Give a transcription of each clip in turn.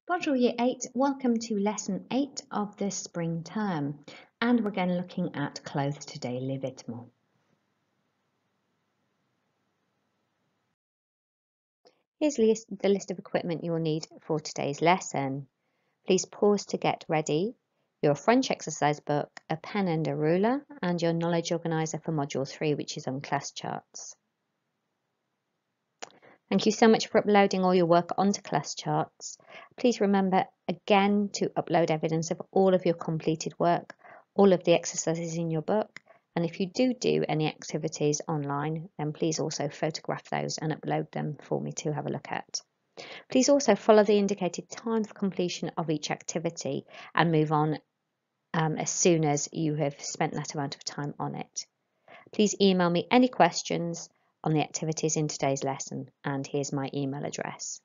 Bonjour Year 8, welcome to Lesson 8 of the spring term, and we're again looking at clothes today, les vêtements. Here's the list of equipment you'll need for today's lesson. Please pause to get ready your French exercise book, a pen and a ruler, and your knowledge organiser for Module 3, which is on class charts. Thank you so much for uploading all your work onto class charts. Please remember again to upload evidence of all of your completed work, all of the exercises in your book, and if you do any activities online, then please also photograph those and upload them for me to have a look at. Please also follow the indicated time for completion of each activity and move on as soon as you have spent that amount of time on it. Please email me any questions on the activities in today's lesson, and here's my email address.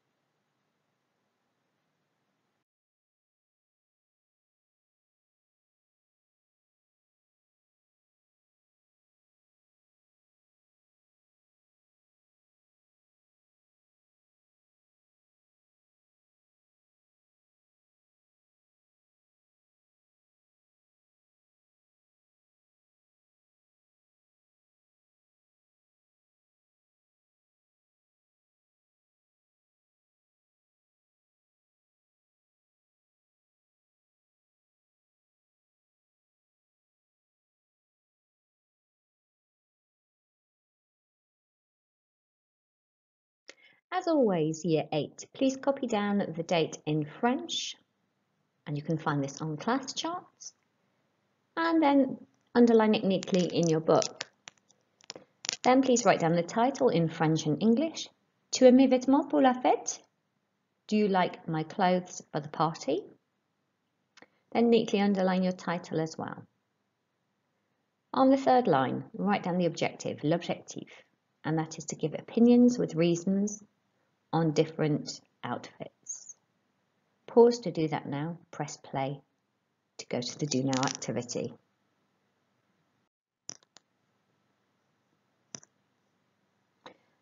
As always, Year 8, please copy down the date in French, and you can find this on class charts, and then underline it neatly in your book. Then please write down the title in French and English. Tu aimes mes vêtements pour la fête? Do you like my clothes for the party? Then neatly underline your title as well. On the third line, write down the objective, l'objectif, and that is to give opinions with reasons on different outfits. Pause to do that now, press play to go to the do now activity.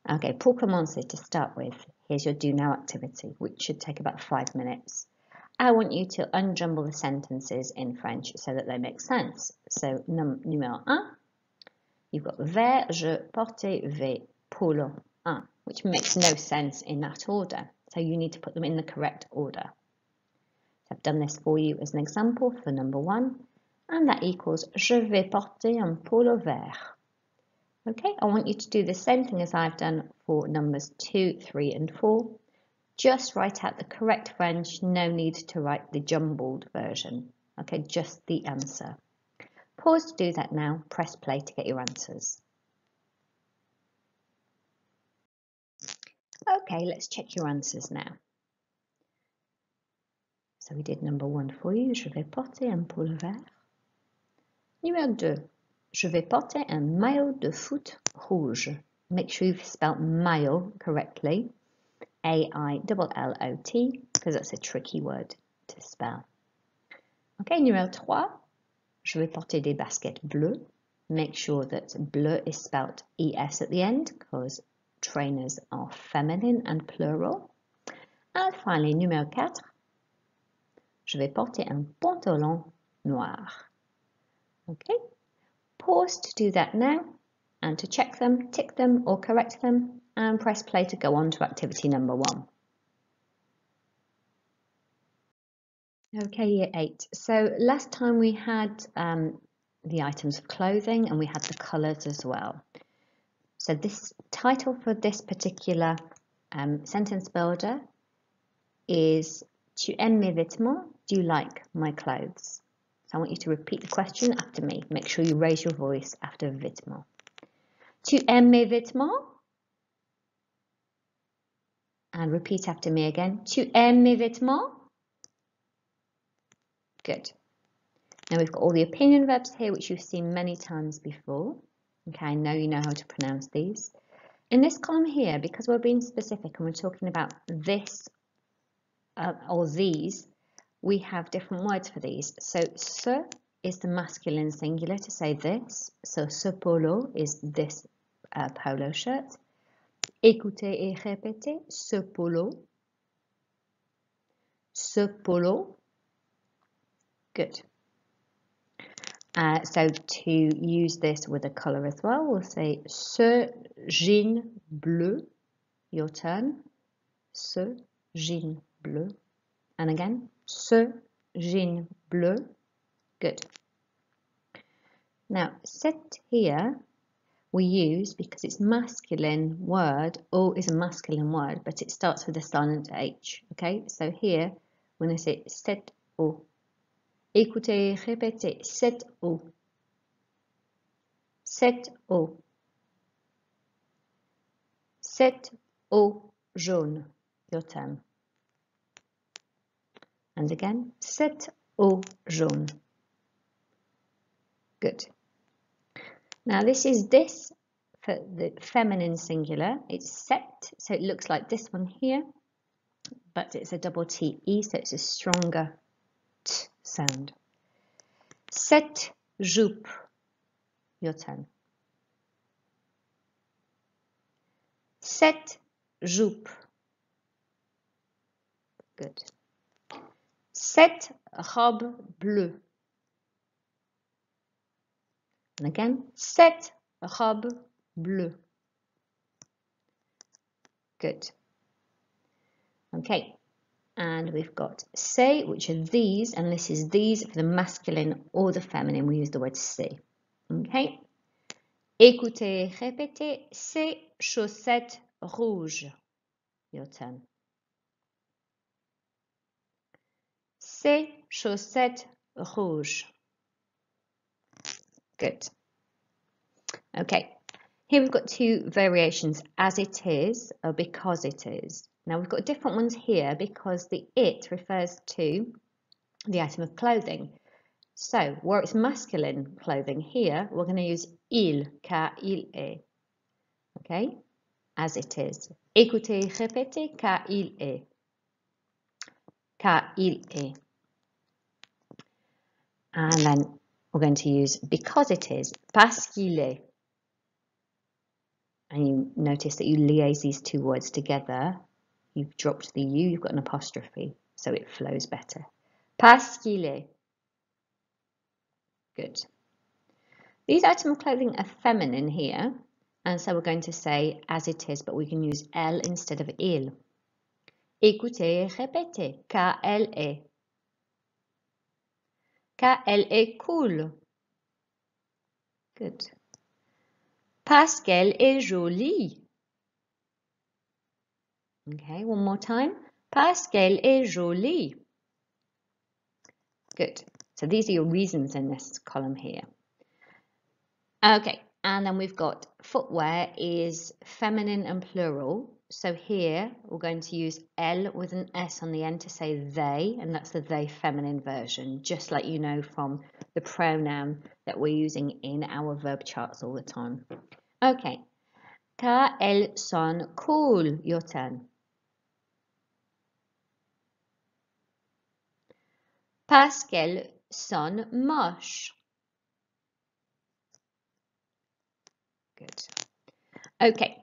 Okay, pour commencer, to start with, here's your do now activity, which should take about 5 minutes. I want you to unjumble the sentences in French so that they make sense. So, numéro 1, you've got vert, je portais V, polo 1, which makes no sense in that order. So you need to put them in the correct order. So I've done this for you as an example for number 1, and that equals je vais porter un polo vert. Okay, I want you to do the same thing as I've done for numbers 2, 3, and 4. Just write out the correct French, no need to write the jumbled version. Okay, just the answer. Pause to do that now, press play to get your answers. Okay, let's check your answers now. So we did number 1 for you, je vais porter un polo vert. Numéro 2, je vais porter un maillot de foot rouge. Make sure you've spelled maillot correctly, A-I-L-L-O-T, because that's a tricky word to spell. Okay, numéro 3, je vais porter des baskets bleues. Make sure that bleu is spelled E-S at the end, because trainers are feminine and plural. And finally, numéro 4, je vais porter un pantalon noir. Okay, pause to do that now, and to check them, tick them or correct them, and press play to go on to activity number 1. Okay, Year 8. So last time we had the items of clothing and we had the colours as well. So this title for this particular sentence builder is Tu aimes mes vêtements? Do you like my clothes? So I want you to repeat the question after me. Make sure you raise your voice after vêtements. Tu aimes mes vêtements? And repeat after me again. Tu aimes mes vêtements? Good. Now we've got all the opinion verbs here, which you've seen many times before. Okay, I know you know how to pronounce these. In this column here, because we're being specific and we're talking about this or these, we have different words for these. So, ce is the masculine singular to say this. So, ce polo is this polo shirt. Écoutez et répétez, ce polo. ce polo. Good. So to use this with a colour as well, we'll say ce jean bleu. Your turn. Ce jean bleu. And again, ce jean bleu. Good. Now, cet here we use because it's masculine word, or is a masculine word, but it starts with a silent H. Okay, so here, when I say cet eau, écoutez, répétez, cette eau. Cette eau. Cette eau jaune. Your turn. And again, cette eau jaune. Good. Now this is this for the feminine singular. It's set, so it looks like this one here, but it's a double T-E, so it's a stronger T sound. Cette jupe. Your turn. Cette jupe. Good. Cette robe bleue. And again, cette robe bleue. Good. Okay. And we've got ces, which are these, and this is these for the masculine or the feminine. We use the word ces. Okay. Écoutez, répétez, ces chaussettes rouges. Your turn. Ces chaussettes rouges. Good. Okay. Here we've got two variations, as it is or because it is. Now we've got different ones here because the it refers to the item of clothing. So where it's masculine clothing here, we're going to use il, car il est. Okay, as it is. Écoutez, répétez, car il est. Car il est. And then we're going to use because it is, parce qu'il est. And you notice that you liaise these two words together. You've dropped the U, you've got an apostrophe, so it flows better. Parce qu'il est. Good. These items of clothing are feminine here, and so we're going to say as it is, but we can use elle instead of il. Écoutez et répétez, car elle est. Car elle est cool. Good. Parce qu'elle est jolie. Okay, one more time. Parce qu'elle est jolie. Good. So these are your reasons in this column here. Okay, and then we've got footwear is feminine and plural. So here we're going to use L with an S on the end to say they, and that's the they feminine version, just like you know from the pronoun that we're using in our verb charts all the time. Okay, car elles sont cool. Your turn. Parce qu'elles sont moches. Good. Okay,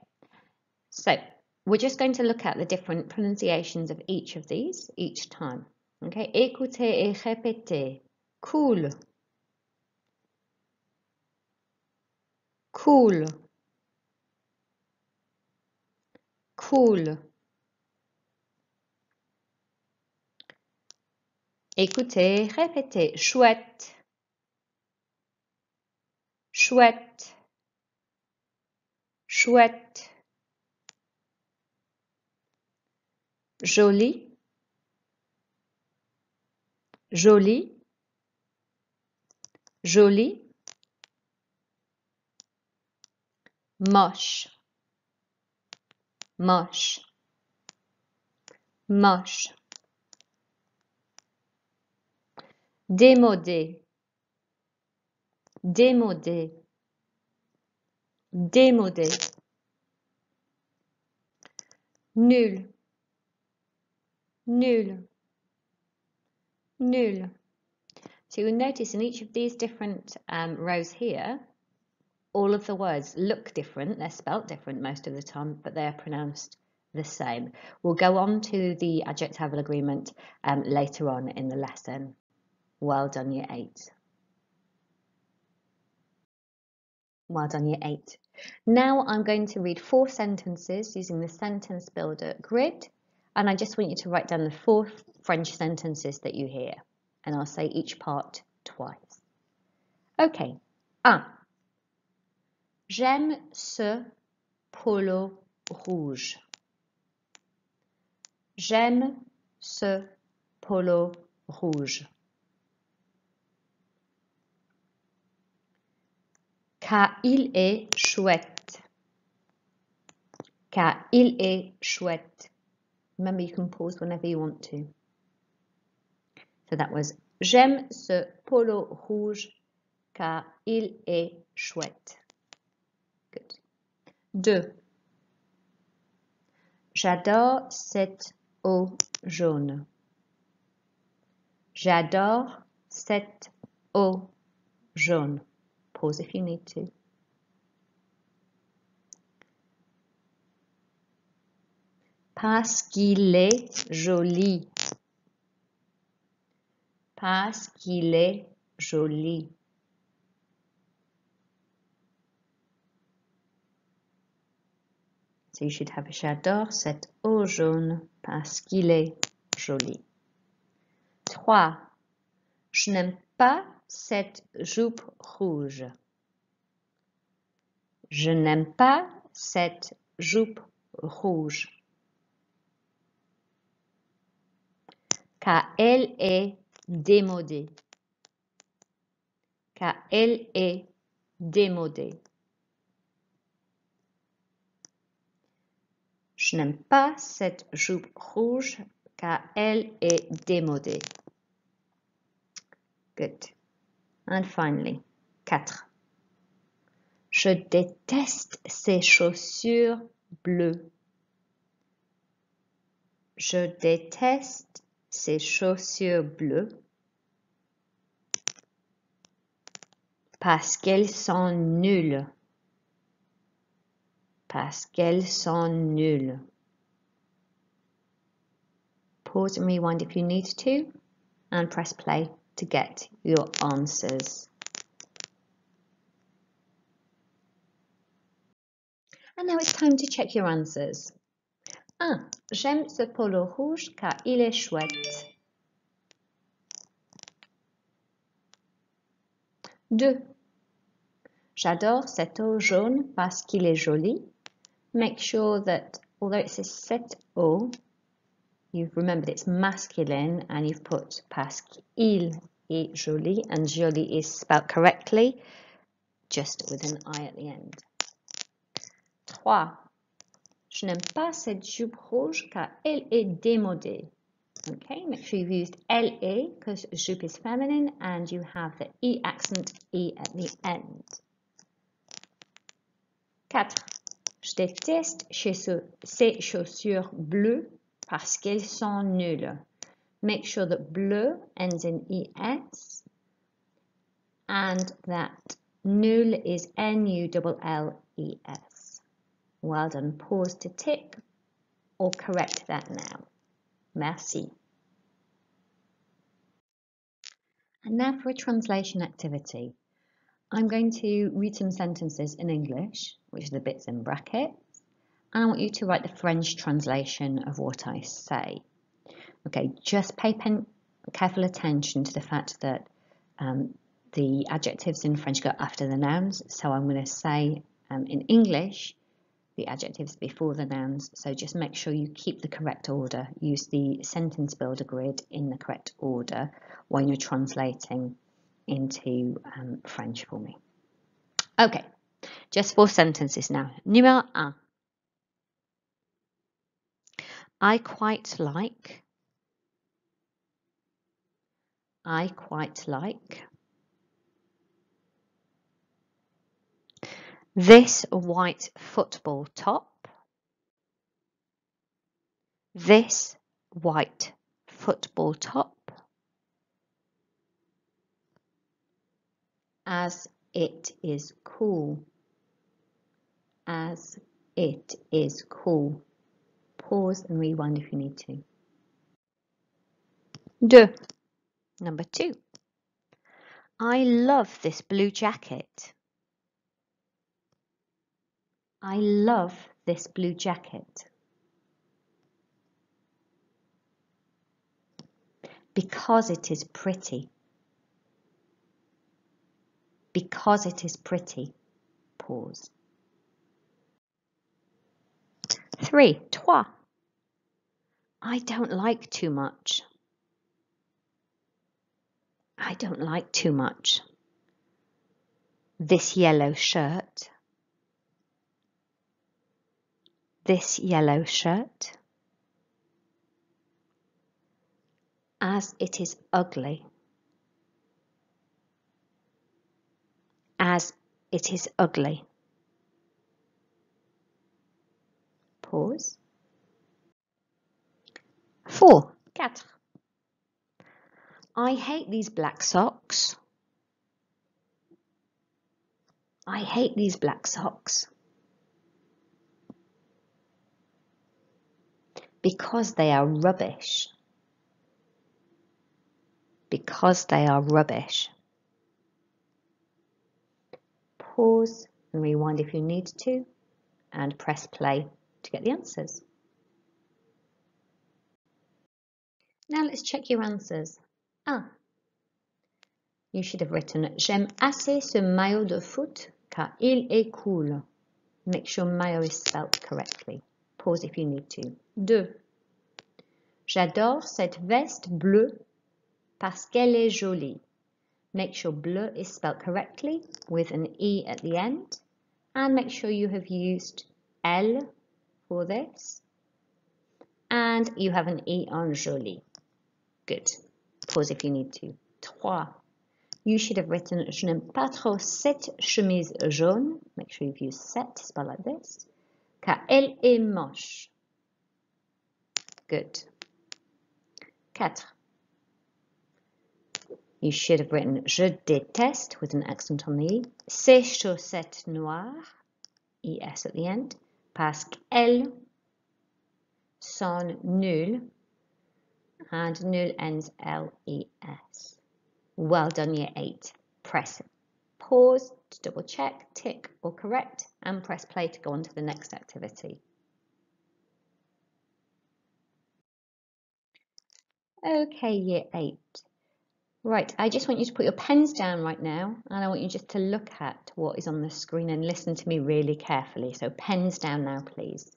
so we're just going to look at the different pronunciations of each of these each time. Okay, écoutez et répétez. Cool. Cool. Cool. Écoutez, répétez. Chouette. Chouette. Chouette. Joli. Joli. Joli. Moche. Moche. Moche. Démodé. Démodé. Démodé. Nul. Nul. Nul. So you'll notice in each of these different rows here, all of the words look different. They're spelt different most of the time, but they're pronounced the same. We'll go on to the adjectival agreement later on in the lesson. Well done, Year 8. Well done, Year 8. Now I'm going to read 4 sentences using the sentence builder grid, and I just want you to write down the 4 French sentences that you hear, and I'll say each part twice. Okay. 1. J'aime ce polo rouge. J'aime ce polo rouge. Car il est chouette. Car il est chouette. Remember, you can pause whenever you want to. So that was J'aime ce polo rouge car il est chouette. Good. 2. J'adore cette eau jaune. J'adore cette eau jaune. Pause if you need to. Parce qu'il est joli. Parce qu'il est joli. So you should have j'adore cette eau jaune parce qu'il est joli. 3. Je n'aime pas cette jupe rouge. Je n'aime pas cette jupe rouge. Car elle est démodée. Car elle est démodée. Je n'aime pas cette jupe rouge car elle est démodée. Good. And finally, 4. Je déteste ces chaussures bleues. Je déteste ces chaussures bleues parce qu'elles sont nulles. Parce qu'elles sont nulles. Pause and rewind if you need to, and press play to get your answers. And now it's time to check your answers. 1. J'aime ce polo rouge car il est chouette. 2. J'adore cette eau jaune parce qu'il est joli. Make sure that although it says cette eau, you've remembered it's masculine and you've put parce qu'il est joli, and joli is spelled correctly, just with an I at the end. 3. Je n'aime pas cette jupe rouge car elle est démodée. Okay, make sure you've used elle est because jupe is feminine and you have the E accent E at the end. 4. Je déteste ces chaussures bleues parce qu'elles sont nulles. Make sure that bleu ends in ES and that nul is N-U-L-L-E-S. Well done. Pause to tick or correct that now. Merci. And now for a translation activity. I'm going to read some sentences in English, which are the bits in brackets, and I want you to write the French translation of what I say. Okay, just pay careful attention to the fact that the adjectives in French go after the nouns, so I'm going to say in English the adjectives before the nouns, so just make sure you keep the correct order. Use the sentence builder grid in the correct order when you're translating into French for me. Okay, just 4 sentences now. Numéro 1. I quite like. I quite like. This white football top. This white football top. As it is cool. As it is cool. Pause and rewind if you need to. 2. Number 2. I love this blue jacket. I love this blue jacket. Because it is pretty. Because it is pretty. Pause. 3. 3. I don't like too much. I don't like too much. This yellow shirt. This yellow shirt. As it is ugly. As it is ugly. Pause. 4. 4. I hate these black socks. I hate these black socks. Because they are rubbish. Because they are rubbish. Pause and rewind if you need to, and press play to get the answers. Now let's check your answers. You should have written J'aime assez ce maillot de foot car il est cool. Make sure maillot is spelled correctly. Pause if you need to. 2. J'adore cette veste bleue parce qu'elle est jolie. Make sure bleu is spelled correctly with an E at the end, and make sure you have used elle for this, and you have an E on jolie. Good. Pause if you need to. 3. You should have written Je n'aime pas trop cette chemise jaune. Make sure you've used cette, spelled like this, car elle est moche. Good. 4. You should have written Je déteste with an accent on the E. Ces chaussettes noires, ES at the end, parce qu'elles sont nulles, and nul ends LES. Well done, Year 8. Press pause to double check, tick or correct, and press play to go on to the next activity. Okay, Year 8. Right, I just want you to put your pens down right now, and I want you just to look at what is on the screen and listen to me really carefully. So pens down now, please.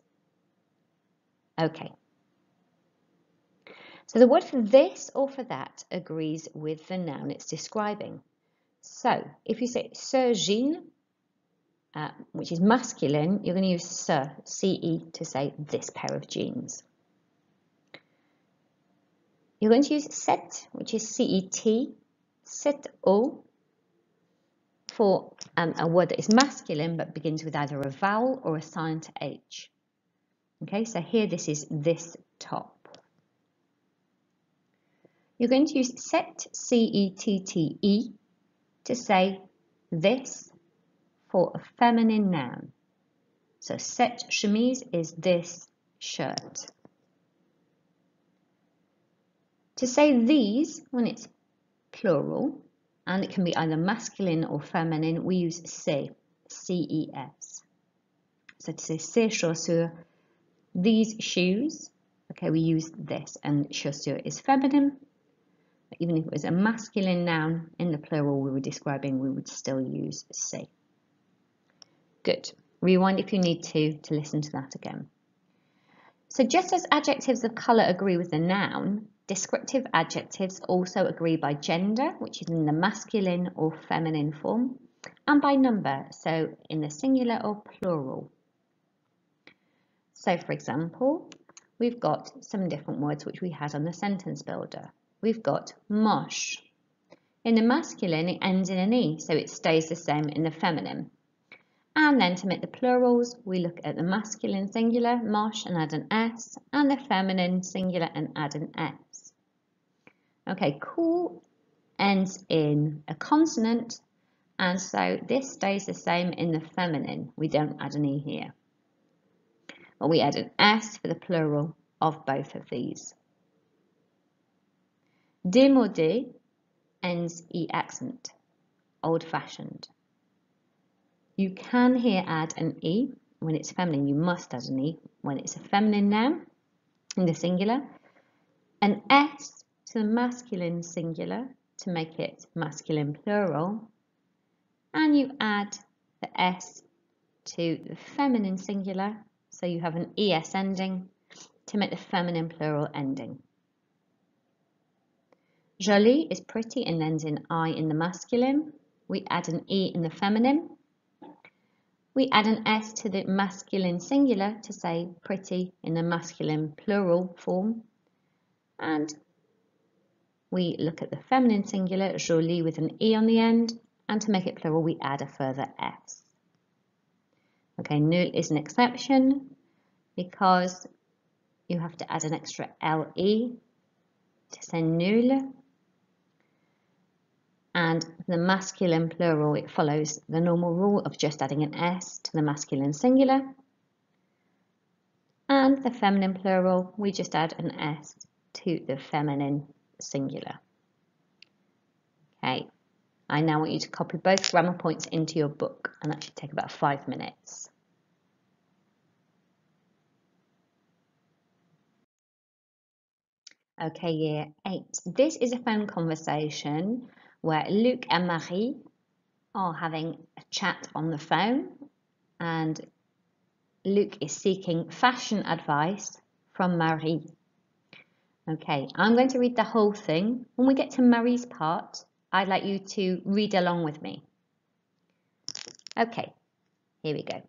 Okay. So the word for this or for that agrees with the noun it's describing. So if you say ce jean, which is masculine, you're going to use ce, C-E, to say this pair of jeans. You're going to use cet, which is C-E-T, cet-o, for a word that is masculine but begins with either a vowel or a sign to H. Okay, so here this is this top. You're going to use cet, C-E-T-T-E, to say this for a feminine noun. So cette chemise is this shirt. To say these, when it's plural, and it can be either masculine or feminine, we use ces, C-E-S. So to say ces chaussures, these shoes, okay, we use this, and chaussure is feminine. But even if it was a masculine noun in the plural we were describing, we would still use ces. Good. Rewind if you need to listen to that again. So just as adjectives of colour agree with the noun, descriptive adjectives also agree by gender, which is in the masculine or feminine form, and by number, so in the singular or plural. So for example, we've got some different words which we had on the sentence builder. We've got moche. In the masculine, it ends in an E, so it stays the same in the feminine. And then to make the plurals, we look at the masculine singular, moche, and add an S, and the feminine singular and add an S. Okay, cool ends in a consonant, and so this stays the same in the feminine. We don't add an E here. Well, we add an S for the plural of both of these. Démodé ends E accent, old-fashioned. You can here add an E when it's feminine. You must add an E when it's a feminine noun in the singular. An S to the masculine singular to make it masculine plural. And you add the S to the feminine singular, so you have an ES ending to make the feminine plural ending. Jolie is pretty and ends in I in the masculine. We add an E in the feminine. We add an S to the masculine singular to say pretty in the masculine plural form. And we look at the feminine singular, jolie, with an E on the end. And to make it plural, we add a further S. Okay, nul is an exception because you have to add an extra LE to say nul. And the masculine plural, it follows the normal rule of just adding an S to the masculine singular. And the feminine plural, we just add an S to the feminine singular. Okay, I now want you to copy both grammar points into your book, and that should take about 5 minutes. Okay, year 8. This is a phone conversation where Luc and Marie are having a chat on the phone, and Luc is seeking fashion advice from Marie. Okay, I'm going to read the whole thing. When we get to Marie's part, I'd like you to read along with me. Okay, here we go.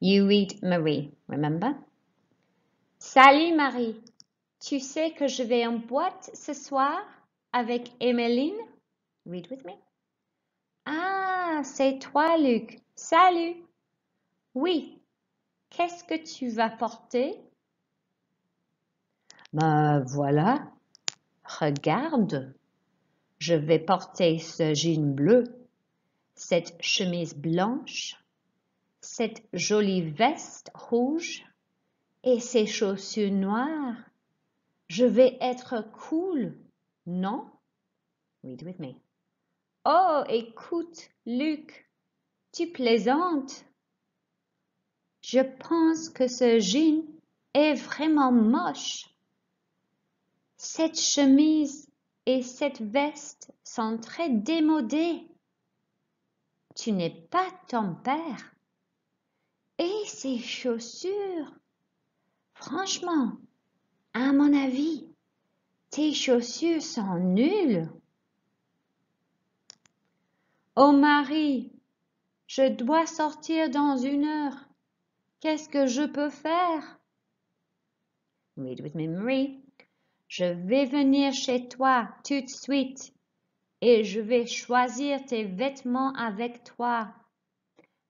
You read Marie, remember? Salut Marie, tu sais que je vais en boîte ce soir avec Emmeline? Read with me. Ah, c'est toi Luc. Salut. Oui. Qu'est-ce que tu vas porter? Ben voilà. Regarde. Je vais porter ce jean bleu, cette chemise blanche, cette jolie veste rouge et ces chaussures noires. Je vais être cool, non? Read with me. Oh, écoute, Luc, tu plaisantes. Je pense que ce jean est vraiment moche. Cette chemise et cette veste sont très démodées. Tu n'es pas ton père. Et ces chaussures, franchement, à mon avis, tes chaussures sont nulles. Oh Marie, je dois sortir dans 1 heure. Qu'est-ce que je peux faire? Read with me, Marie. Je vais venir chez toi tout de suite et je vais choisir tes vêtements avec toi.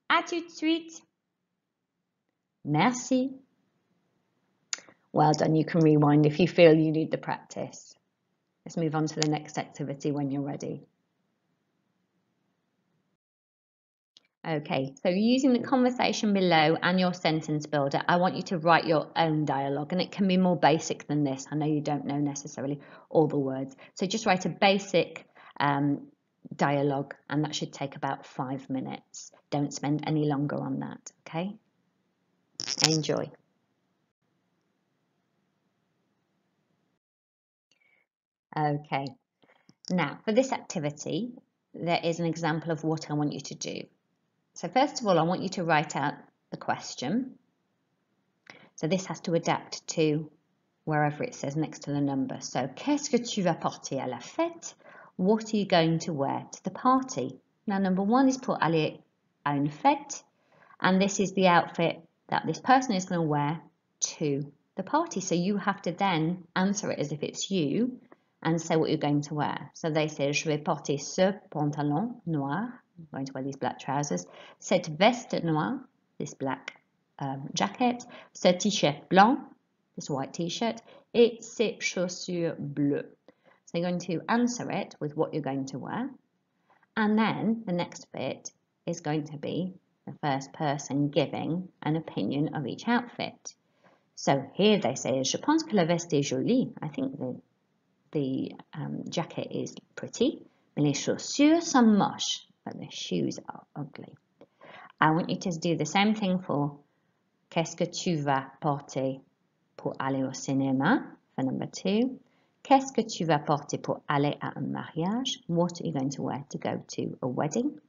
À tout de suite. Merci. Well done. You can rewind if you feel you need the practice. Let's move on to the next activity when you're ready. Okay, so using the conversation below and your sentence builder, I want you to write your own dialogue, and it can be more basic than this. I know you don't know necessarily all the words, so just write a basic dialogue, and that should take about 5 minutes. Don't spend any longer on that, okay? Enjoy. Okay, now for this activity, there is an example of what I want you to do. So first of all, I want you to write out the question. So this has to adapt to wherever it says next to the number. So, qu'est-ce que tu vas porter à la fête? What are you going to wear to the party? Now, number 1 is pour aller à une fête, and this is the outfit that this person is going to wear to the party. So you have to then answer it as if it's you and say what you're going to wear. So they say, je vais porter ce pantalon noir. I'm going to wear these black trousers. Cette veste noire, this black jacket. Ce t-shirt blanc, this white t-shirt. Et ces chaussures bleues. So you're going to answer it with what you're going to wear. And then the next bit is going to be the first person giving an opinion of each outfit. So here they say, je pense que la veste est jolie. I think the jacket is pretty, mais les chaussures sont moches, but the shoes are ugly. I want you to do the same thing for qu'est-ce que tu vas porter pour aller au cinéma, for number 2. Qu'est-ce que tu vas porter pour aller à un mariage? What are you going to wear to go to a wedding?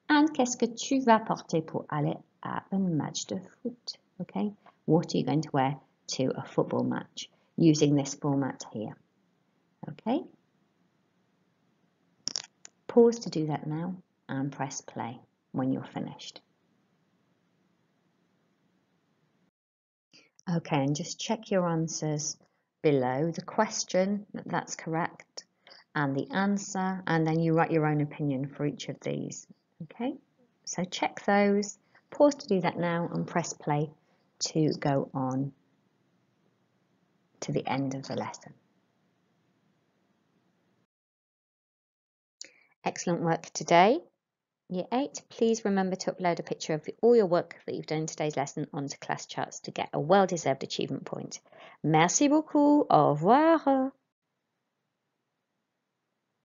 And qu'est-ce que tu vas porter pour aller à un match de foot? Okay, what are you going to wear to a football match? Using this format here. Okay, pause to do that now and press play when you're finished. Okay, and just check your answers below the question, that's correct, and the answer, and then you write your own opinion for each of these. Okay, so check those, pause to do that now and press play to go on to the end of the lesson. Excellent work today. Year 8, please remember to upload a picture of all your work that you've done in today's lesson onto class charts to get a well-deserved achievement point. Merci beaucoup. Au revoir.